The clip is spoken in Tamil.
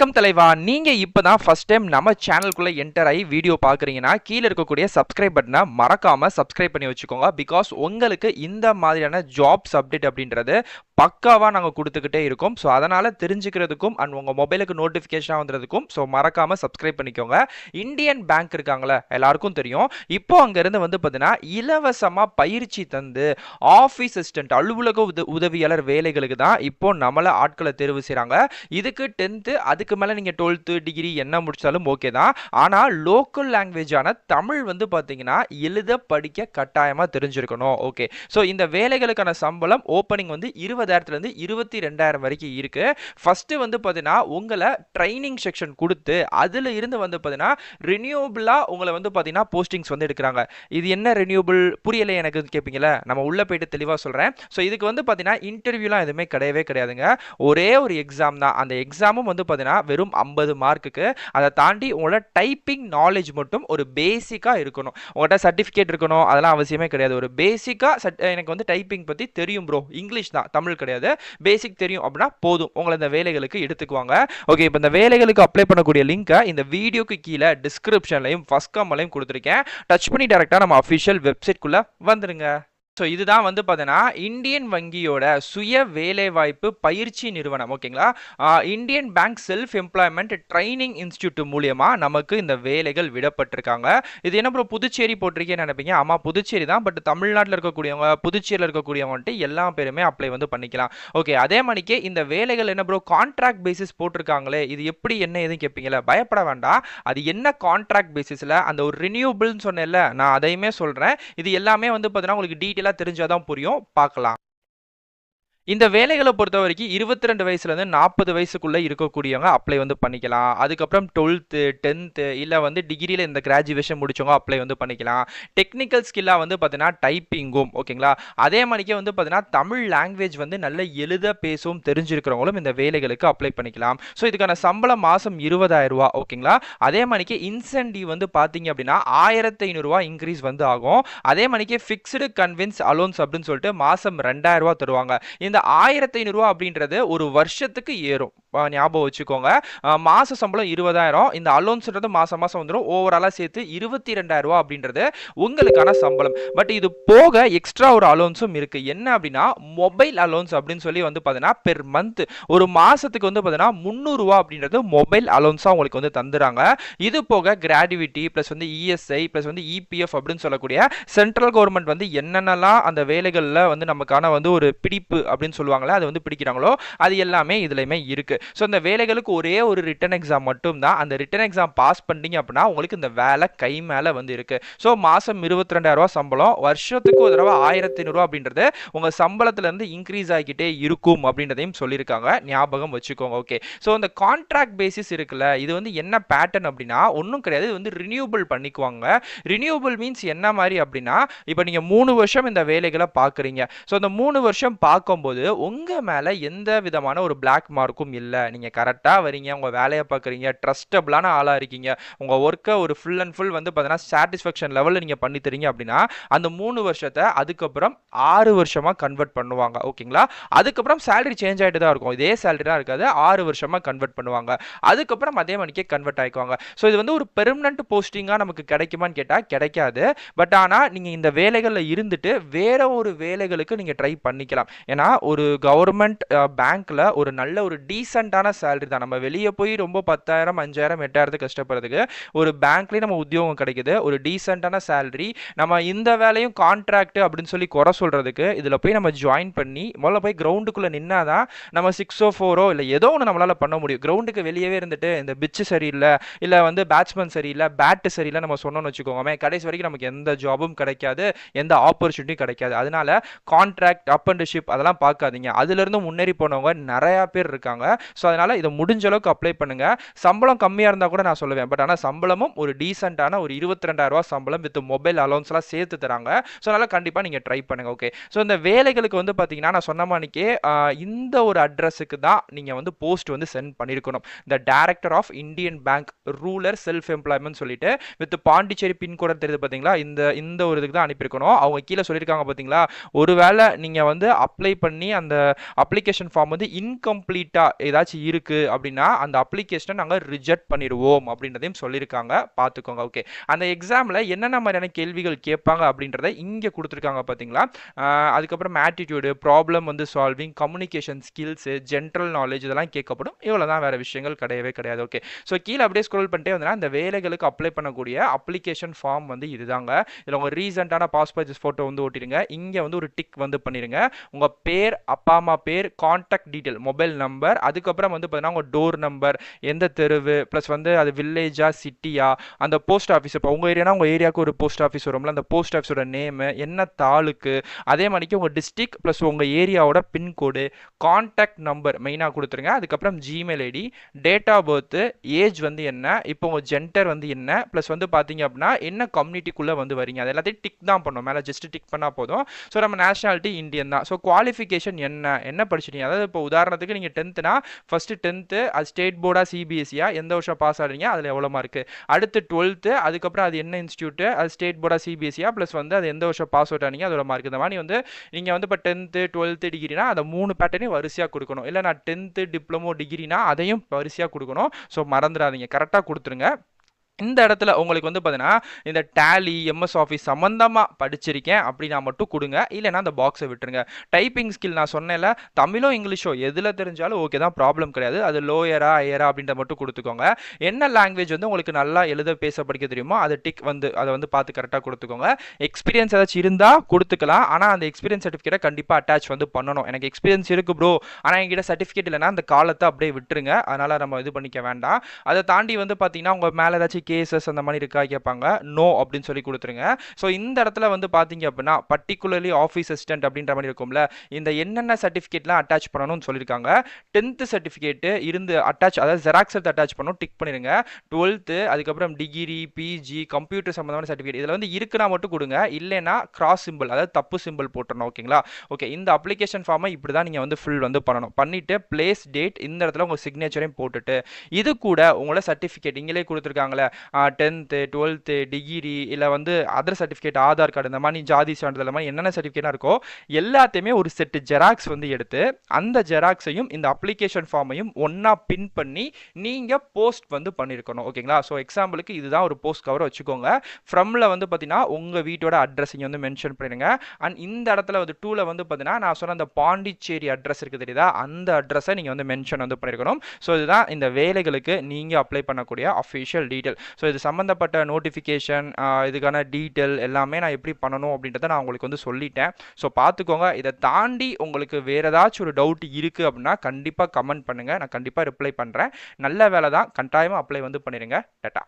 வணக்கம் தலைவா. நீங்க இப்பதான் ஃபர்ஸ்ட் டைம் நம்ம சேனலுக்குள்ள என்டர் ஆகி வீடியோ பாக்குறீங்கன்னா கீழே இருக்கக்கூடிய சப்ஸ்கிரைப் பட்டனை மறக்காம சப்ஸ்கிரைப் பண்ணி வச்சுக்கோங்க. பிகாஸ் உங்களுக்கு இந்த மாதிரியான ஜாப்ஸ் அப்டேட் அப்படின்றது பக்காவா நாங்க கொடுத்துக்கிட்டே இருக்கோம். ஸோ அதனால தெரிஞ்சுக்கிறதுக்கும் அண்ட் உங்க மொபைலுக்கு நோட்டிஃபிகேஷன் வந்துறதுக்கும் ஸோ மறக்காம சப்ஸ்கிரைப் பண்ணிக்கோங்க. இந்தியன் பேங்க் இருக்காங்களே எல்லாருக்கும் தெரியும். இப்போ அங்கிருந்து பார்த்தீங்கன்னா இலவசமா பயிற்சி தந்து ஆஃபீஸ் அசிஸ்டன்ட் அலுவலக உதவியாளர் வேலைகளுக்கு தான் இப்போ நம்மள ஆட்களை தேர்வு செய்றாங்க. இதுக்கு 10th அதுக்கு மேல நீங்க 12th டிகிரி என்ன முடிச்சாலும் ஓகே தான். ஆனா லோக்கல் லாங்குவேஜான தமிழ் பாத்தீங்கன்னா எழுத படிக்க கட்டாயமா தெரிஞ்சிருக்கணும். ஓகே, சோ இந்த வேலைகளுக்கான சம்பளம் ஓப்பனிங் 20,000 இருந்து 22,000 வரைக்கும் இருக்கு. ஃபர்ஸ்ட் பாத்தீங்கன்னா உங்களை ட்ரைனிங் செக்ஷன் கொடுத்து அதுல இருந்து பாத்தீங்கன்னா ரினியூவபிளா உங்களை பாத்தீங்கன்னா போஸ்டிங்ஸ் எடுக்கிறாங்க. இது என்ன ரினியூவபிள் புரியல எனக்கு கேட்பீங்களா? நம்ம உள்ள போயிட்டு தெளிவா சொல்றேன். சோ இதுக்கு பாத்தீங்கன்னா இன்டர்வியூலாம் எதுவுமே கிடையவே கிடையாதுங்க. ஒரே ஒரு எக்ஸாம் தான். அந்த எக்ஸாமும் பாத்தீங்கன்னா வெறும் 50 மார்க்குக்கு. அதை தாண்டி உங்களோட டைப்பிங் நாலேஜ் மட்டும் ஒரு பேசிக்கா இருக்கணும். உங்கள்கிட்ட சர்டிபிகேட் இருக்கணும் அதெல்லாம் அவசியமே கிடையாது. ஒரு பேசிக்கா எனக்கு டைப்பிங் பத்தி தெரியும் ப்ரோ, இங்கிலீஷ் தான் தமிழ் கிடையாது, பேசிக் தெரியும் அப்படின்னா போதும், உங்களை இந்த வேலைகளுக்கு எடுத்துக்குவாங்க. ஓகே, இப்போ இந்த வேலைகளுக்கு அப்ளை பண்ணக்கூடிய லிங்கை இந்த வீடியோக்கு கீழே டிஸ்கிரிப்ஷன்லையும் ஃபர்ஸ்ட் கமெண்ட்லையும் கொடுத்துருக்கேன். டச் பண்ணி டைரக்டா நம்ம அஃபிஷியல் வெப்சைட்குள்ள வந்துருங்க. ஸோ இதுதான் பார்த்தீங்கன்னா இந்தியன் வங்கியோட சுய வேலைவாய்ப்பு பயிற்சி நிறுவனம். ஓகேங்களா, Indian bank self employment training institute மூலியமா நமக்கு இந்த வேலைகள் விடப்பட்டிருக்காங்க. இது என்ன ப்ரோ புதுச்சேரி போட்டிருக்கேன்னு நினைப்பீங்க. ஆமா புதுச்சேரி தான், பட் தமிழ்நாட்டில் இருக்கக்கூடியவங்க புதுச்சேரியில் இருக்கக்கூடியவங்கன்ட்டு எல்லா பேருமே அப்ளை பண்ணிக்கலாம். ஓகே, அதே மாதிரிக்கே இந்த வேலைகள் என்ன ப்ரோ கான்ட்ராக்ட் பேசிஸ் போட்டிருக்காங்களே, இது எப்படி என்ன எதுவும் கேட்பீங்களா? பயப்பட வேண்டாம். அது என்ன கான்ட்ராக்ட் பேசிஸ்ல அந்த ஒரு ரினியூவபிள்னு சொன்னேன்ல, நான் அதையுமே சொல்றேன். இது எல்லாமே பார்த்தீங்கன்னா உங்களுக்கு டீட்டெயிலா தெரிஞ்சாதான் புரியும். பார்க்கலாம். இந்த வேலைகளை பொறுத்த வரைக்கும் 22 வயசுல இருந்து 40 வயசுக்குள்ள இருக்கக்கூடியவங்க அப்ளை பண்ணிக்கலாம். அதுக்கப்புறம் 12th 10th இல்ல டிகிரியில இந்த கிராஜுவேஷன் முடிச்சவங்க அப்ளை பண்ணிக்கலாம். டெக்னிக்கல் ஸ்கில்லா பார்த்தீங்கன்னா டைப்பிங்கும். ஓகேங்களா, அதே மாதிரிக்கே பார்த்தீங்கன்னா தமிழ் லாங்குவேஜ் நல்ல எழுத பேசவும் தெரிஞ்சிருக்கிறவங்களும் இந்த வேலைகளுக்கு அப்ளை பண்ணிக்கலாம். ஸோ இதுக்கான சம்பளம் மாசம் 20,000 ரூபா. ஓகேங்களா, அதே மாதிரிக்கே இன்சென்டிவ் பார்த்தீங்க அப்படின்னா 1,500 ரூபா இன்க்ரீஸ் ஆகும். அதே மாதிரிக்கே ஃபிக்ஸ்டு கன்வின்ஸ் அலோன்ஸ் அப்படின்னு சொல்லிட்டு மாசம் 2,000 ரூபா தருவாங்க. இந்த 1,500 ரூபா அப்படின்றது ஒரு வருஷத்துக்கு ஏறும், ஞாபகம் வச்சுக்கோங்க. மாச சம்பளம் 20,000, இந்த அலோன்ஸ்ன்றது மாசம் மாசம் வந்துடும். ஓவராலா சேர்த்து 22,000 ரூபா அப்படின்றது உங்களுக்கான சம்பளம். பட் இது போக எக்ஸ்ட்ரா ஒரு அலோன்ஸும் இருக்கு. என்ன அப்படின்னா மொபைல் அலோன்ஸ் அப்படின்னு சொல்லி பார்த்தீங்கன்னா பெர் மந்த் ஒரு மாசத்துக்கு பார்த்தீங்கன்னா 300 ரூபா அப்படின்றது மொபைல் அலோன்ஸா உங்களுக்கு தந்துறாங்க. இது போக கிராடுவிட்டி பிளஸ் இஎஸ்ஐ பிளஸ் இபிஎஃப் அப்படின்னு சொல்லக்கூடிய சென்ட்ரல் கவர்மெண்ட் என்னென்னலாம் அந்த வேலைகள்ல நமக்கான ஒரு பிடிப்பு அப்படின்னு சொல்லுவாங்களா, அது பிடிக்கிறாங்களோ அது எல்லாமே இதுலயுமே இருக்கு. சோ இந்த வேலைகளுக்கு ஒரே ஒரு ரிட்டன் எக்ஸாம் மட்டும் தான். அந்த ரிட்டன் எக்ஸாம் பாஸ் பண்ணீங்க அப்படின்னா உங்களுக்கு இந்த வேலை கை மேல இருக்கு. சோ மாசம் 22,000 ரூபாய் சம்பளம், வருஷத்துக்கு ஒரு தடவை 1,500 ரூபாய் அப்படின்றது உங்க சம்பளத்துல இருந்து இன்க்ரீஸ் ஆகிக்கிட்டே இருக்கும் அப்படின்றதையும் சொல்லியிருக்காங்க. ஞாபகம் வச்சுக்கோங்க. ஓகே, சோ இந்த கான்ட்ராக்ட் பேசிஸ் இருக்குல்ல, இது என்ன பேட்டர்ன் அப்படின்னா ஒன்றும் கிடையாது. இது ரினியூவபிள் பண்ணிக்குவாங்க. ரினியூவபிள் மீன்ஸ் என்ன மாதிரி அப்படின்னா இப்போ நீங்க 3 வருஷம் இந்த வேலைகளை பாக்குறீங்க. சோ இந்த 3 வருஷம் பார்க்கும்போது உங்க மேல எந்த விதமான ஒரு பிளாக் மார்க்கும் இல்ல. நீங்க கரெக்டா வரீங்க, உங்க வேலையை பார்க்குறீங்க, ட்ரஸ்டபிளான ஆளா இருக்கீங்க, உங்க ஒர்க்கை ஒரு ஃபுல் அண்ட் ஃபுல் பார்த்தீங்கன்னா சாட்டிஸ்ஃபேக்ஷன் லெவலில் நீங்க பண்ணி தரீங்க அப்படின்னா அந்த 3 வருஷத்தை அதுக்கப்புறம் 6 வருஷமா கன்வெர்ட் பண்ணுவாங்க. ஓகேங்களா, அதுக்கப்புறம் சேலரி சேஞ்ச் ஆகிட்டு தான் இருக்கும். இதே சேலரி தான் இருக்காது, 6 வருஷமா கன்வெர்ட் பண்ணுவாங்க. அதுக்கப்புறம் அதே மணிக்கே கன்வெர்ட் ஆயிக்குவாங்க. ஸோ இது ஒரு பெர்மனன்ட் போஸ்டிங்கா நமக்கு கிடைக்குமான்னு கேட்டா கிடைக்காது. பட் ஆனா நீங்க இந்த வேலைகள்ல இருந்துட்டு வேற ஒரு வேலைகளுக்கு நீங்க ட்ரை பண்ணிக்கலாம். ஏன்னா ஒரு கவர்மெண்ட் பேங்க்ல ஒரு நல்ல ஒரு டீசென்டான சேலரி தான். நம்ம வெளியே போய் ரொம்ப 10,000 5,000 8,000 கஷ்டப்படுறதுக்கு ஒரு பேங்க்லயே நம்ம உத்தியோகம் கிடைக்குது, ஒரு டீசென்டான சேலரி. நம்ம இந்த வேலையும் கான்ட்ராக்ட் அப்படின்னு சொல்லி குறை சொல்றதுக்கு இதுல போய் நம்ம ஜாயின் பண்ணி முதல்ல போய் கிரவுண்டுக்குள்ள நின்னாதான் நம்ம 604 இல்ல ஏதோ ஒன்று நம்மளால பண்ண முடியும். கிரவுண்டுக்கு வெளியவே இருந்துட்டு இந்த பிச்சு சரியில்லை இல்ல பேட்ஸ்மேன் சரியில்லை பேட் சரியில்லை நம்ம சொன்னோம்னு வச்சுக்கோங்க, கடைசி வரைக்கும் நமக்கு எந்த ஜாபும் கிடைக்காது, எந்த ஆப்பர்ச்சுனிட்டியும் கிடைக்காது. அதனால கான்ட்ராக்ட் அப்ரண்டிஸ்ஷிப் அதெல்லாம் பார்க்காதீங்க. அதுல இருந்து முன்னேறி போனவங்க நிறைய பேர் இருக்காங்க. ஸோ அதனால இதை முடிஞ்ச அளவுக்கு அப்ளை பண்ணுங்க. சம்பளம் கம்மியா இருந்தா கூட நான் சொல்லுவேன், பட் ஆனால் சம்பளமும் ஒரு டீசென்டான ஒரு 22,000 ரூபாய் சம்பளம் வித் மொபைல் அலோன்ஸ் எல்லாம் சேர்த்து தராங்க. ஸோ அதனால கண்டிப்பா நீங்க ட்ரை பண்ணுங்க. ஓகே, ஸோ இந்த வேலைகளுக்கு பாத்தீங்கன்னா நான் சொன்ன மாதிரிக்கே இந்த ஒரு அட்ரஸுக்கு தான் நீங்க போஸ்ட் சென்ட் பண்ணிருக்கணும். இந்த director of Indian bank rural self employment சொல்லிட்டு வித் பாண்டிச்சேரி பின்கோட தெரியுது பாத்தீங்களா, இந்த ஒரு இதுக்கு தான் அனுப்பியிருக்கணும். அவங்க கீழே சொல்லியிருக்காங்க பாத்தீங்களா, ஒருவேளை நீங்க அப்ளை பண்ணி பண்ணி அந்த அப்ளிகேஷன் ஃபார்ம் வந்து இன்கம்ப்ளீட்டா ஏதாச்சும் இருக்கு அப்படின்னா அந்த அப்ளிகேஷனை நாங்கள் ரிஜெக்ட் பண்ணிடுவோம் அப்படின்றதையும் சொல்லியிருக்காங்க. பார்த்துக்கோங்க. ஓகே, அந்த எக்ஸாமில் என்னென்ன மாதிரியான கேள்விகள் கேட்பாங்க அப்படின்றத இங்கே கொடுத்துருக்காங்க பார்த்தீங்களா. அதுக்கப்புறம் ஆட்டிடியூடு, ப்ராப்ளம் வந்து solving, communication skills, general knowledge இதெல்லாம் கேட்கப்படும். இவ்வளோ தான், வேறு விஷயங்கள் கிடையவே கிடையாது. ஓகே, ஸோ கீழே அப்படியே ஸ்க்ரோல் பண்ணிட்டே வந்தா அந்த வேலைகளுக்கு அப்ளை பண்ணக்கூடிய அப்ளிகேஷன் ஃபார்ம் வந்து இதுதாங்க. இதில் உங்கள் ரீசெண்டான பாஸ்போர்ட் ஃபோட்டோ வந்து ஓட்டிடுங்க. இங்கே வந்து ஒரு டிக் வந்து பண்ணிடுங்க. உங்கள் பேர், அப்பா அம்மா பேர், கான்டாக்ட் டீட்டெயில், மொபைல் நம்பர், அதுக்கப்புறம் வந்து பார்த்தீங்கன்னா உங்கள் டோர் நம்பர், எந்த தெருவு, ப்ளஸ் வந்து அது வில்லேஜா சிட்டியா, அந்த போஸ்ட் ஆஃபீஸ், இப்போ உங்கள் ஏரியானா உங்கள் ஏரியாவுக்கு ஒரு போஸ்ட் ஆஃபீஸ் வரும்ல, அந்த போஸ்ட் ஆஃபீஸோட நேமு, என்ன தாலுக்கு, அதே மாதிரிக்கு உங்கள் டிஸ்ட்ரிக்ட் ப்ளஸ் உங்கள் ஏரியாவோட பின்கோடு, கான்டாக்ட் நம்பர் மெயினாக கொடுத்துருங்க. அதுக்கப்புறம் Gmail ID, date of birth, age வந்து என்ன, இப்போ உங்கள் ஜென்டர் வந்து என்ன, ப்ளஸ் வந்து பார்த்தீங்க அப்படின்னா என்ன கம்யூனிட்டிக்குள்ளே வந்து வரீங்க, அது எல்லாத்தையும் டிக் தான் பண்ணணும். மேலே ஜஸ்ட் டிக் பண்ணால் போதும். ஸோ நம்ம நேஷனாலிட்டி இந்தியன் தான். ஸோ குவாலிஃபிகேஷன் என்ன படிச்சிட்டீங்க, அதாவது இப்போ உதாரணத்துக்கு நீங்கள் 10th ஃபஸ்ட்டு 10th அது ஸ்டேட் போர்டா சிபிஎஸ்சியா, எந்த வருஷம் பாஸ் ஆகிறீங்க, அதில் எவ்வளோ மார்க்கு, அடுத்து 12th, அதுக்கப்புறம் அது என்ன இன்ஸ்டியூட்டு, அது ஸ்டேட் போர்டா சிபிஎஸ்சியா, ப்ளஸ் வந்து அது எந்த வருஷம் பாஸ் அவுட் ஆனீங்க, அதோட மார்க். இந்த மாதிரி வந்து நீங்கள் வந்து இப்போ 10th 12th டிகிரினா அதை 3 பேட்டர்னையும் வரிசையாக கொடுக்கணும். இல்லை நான் 10th டிப்ளமோ டிகிரினா அதையும் வரிசையாக கொடுக்கணும். ஸோ மறந்துடாதீங்க, கரெக்டாக கொடுத்துருங்க. இந்த இடத்துல உங்களுக்கு வந்து பார்த்தீங்கன்னா இந்த டேலி, எம்எஸ் ஆஃபீஸ் சம்மந்தமாக படிச்சிருக்கேன் அப்படின்னா மட்டும் கொடுங்க. இல்லைனா அந்த பாக்ஸை விட்டுருங்க. டைப்பிங் ஸ்கில் நான் சொன்னேன்ல, தமிழோ இங்கிலீஷோ எதில் தெரிஞ்சாலும் ஓகே தான், ப்ராப்ளம் கிடையாது. அது லோயரா ஹையரா அப்படின்ற மட்டும் கொடுத்துக்கோங்க. என்ன லாங்குவேஜ் வந்து உங்களுக்கு நல்லா எழுத பேச படிக்க தெரியுமோ அதை டிக் வந்து அதை வந்து பார்த்து கரெக்டாக கொடுத்துக்கோங்க. எக்ஸ்பீரியன்ஸ் ஏதாச்சும் இருந்தால் கொடுத்துக்கலாம். ஆனால் அந்த எக்ஸ்பீரியன்ஸ் சர்டிஃபிகேட்டை கண்டிப்பாக அட்டாச் வந்து பண்ணணும். எனக்கு எக்ஸ்பீரியன்ஸ் இருக்குது ப்ரோ, ஆனால் என்கிட்ட சர்டிஃபிகேட் இல்லைனா அந்த காலத்தை அப்படியே விட்டுருங்க. அதனால் நம்ம இது பண்ணிக்க வேண்டாம். அதை தாண்டி வந்து பார்த்தீங்கன்னா உங்கள் மேலே ஏதாச்சும் கேசஸ் அந்த மாதிரி இருக்கா கேட்பாங்க. நோ அப்படின்னு சொல்லி கொடுத்துருங்க. ஸோ இந்த இடத்துல வந்து பார்த்தீங்க அப்படின்னா பர்டிகுலர்லி ஆஃபீஸ் அசிஸ்டன்ட் அப்படின்ற மாதிரி இருக்கும்ல, இந்த என்னென்ன சர்டிஃபிகேட்லாம் அட்டாச் பண்ணணும்னு சொல்லியிருக்காங்க. 10th சர்டிஃபிகேட்டு இருந்து அட்டாச், அதாவது ஜெராக்ஸ் எடுத்து அட்டாச் பண்ணணும், டிக் பண்ணிடுங்க. 12th, அதுக்கப்புறம் டிகிரி, பிஜி, கம்ப்யூட்டர் சம்மந்தமான சர்டிஃபிகேட் இதில் வந்து இருக்குன்னா மட்டும் கொடுங்க. இல்லைன்னா கிராஸ் சிம்பிள், அதாவது தப்பு சிம்பிள் போட்டுறணும். ஓகேங்களா. ஓகே, இந்த அப்ளிகேஷன் ஃபார்மை இப்படி தான் நீங்கள் வந்து ஃபில் வந்து பண்ணணும். பண்ணிவிட்டு பிளேஸ் டேட் இந்த இடத்துல உங்கள் சிக்னேச்சரையும் போட்டுட்டு இது கூட உங்களோட சர்டிஃபிகேட் இங்கே கொடுத்துருக்காங்களே 10th 12th டிகிரி, இல்லை வந்து அதர் சர்டிஃபிகேட், ஆதார் கார்டு, இந்த மாதிரி ஜாதி சான்றிதழ் மாதிரி என்னென்ன சர்டிஃபிகேட்டாக இருக்கோ எல்லாத்தையுமே ஒரு செட்டு ஜெராக்ஸ் வந்து எடுத்து அந்த ஜெராக்ஸையும் இந்த அப்ளிகேஷன் ஃபார்மையும் ஒன்றா பின் பண்ணி நீங்கள் போஸ்ட் வந்து பண்ணியிருக்கணும். ஓகேங்களா. ஸோ எக்ஸாம்பிளுக்கு இதுதான் ஒரு போஸ்ட் கவர் வச்சுக்கோங்க. ஃப்ரம்ல வந்து பார்த்தீங்கன்னா உங்கள் வீட்டோட அட்ரஸ் இங்கே வந்து மென்ஷன் பண்ணிடுங்க. அண்ட் இந்த இடத்துல வந்து டூவில் வந்து பார்த்தீங்கன்னா நான் சொன்ன அந்த பாண்டிச்சேரி அட்ரஸ் இருக்குது தெரியுதா, அந்த அட்ரஸை நீங்கள் வந்து மென்ஷன் வந்து பண்ணியிருக்கணும். ஸோ இதுதான் இந்த வேலைகளுக்கு நீங்கள் அப்ளை பண்ணக்கூடிய அஃபிஷியல் டீட்டெயில். ஸோ இது சம்மந்தப்பட்ட நோட்டிஃபிகேஷன், இதுக்கான டீட்டெயில் எல்லாமே நான் எப்படி பண்ணணும் அப்படின்றத நான் உங்களுக்கு வந்து சொல்லிட்டேன். ஸோ பார்த்துக்கோங்க. இதை தாண்டி உங்களுக்கு வேறு ஏதாச்சும் ஒரு டவுட் இருக்குது அப்படின்னா கண்டிப்பாக கமெண்ட் பண்ணுங்கள். நான் கண்டிப்பாக ரிப்ளை பண்ணுறேன். நல்ல வேலை தான், கட்டாயமாக அப்ளை வந்து பண்ணிடுங்க. டாட்டா.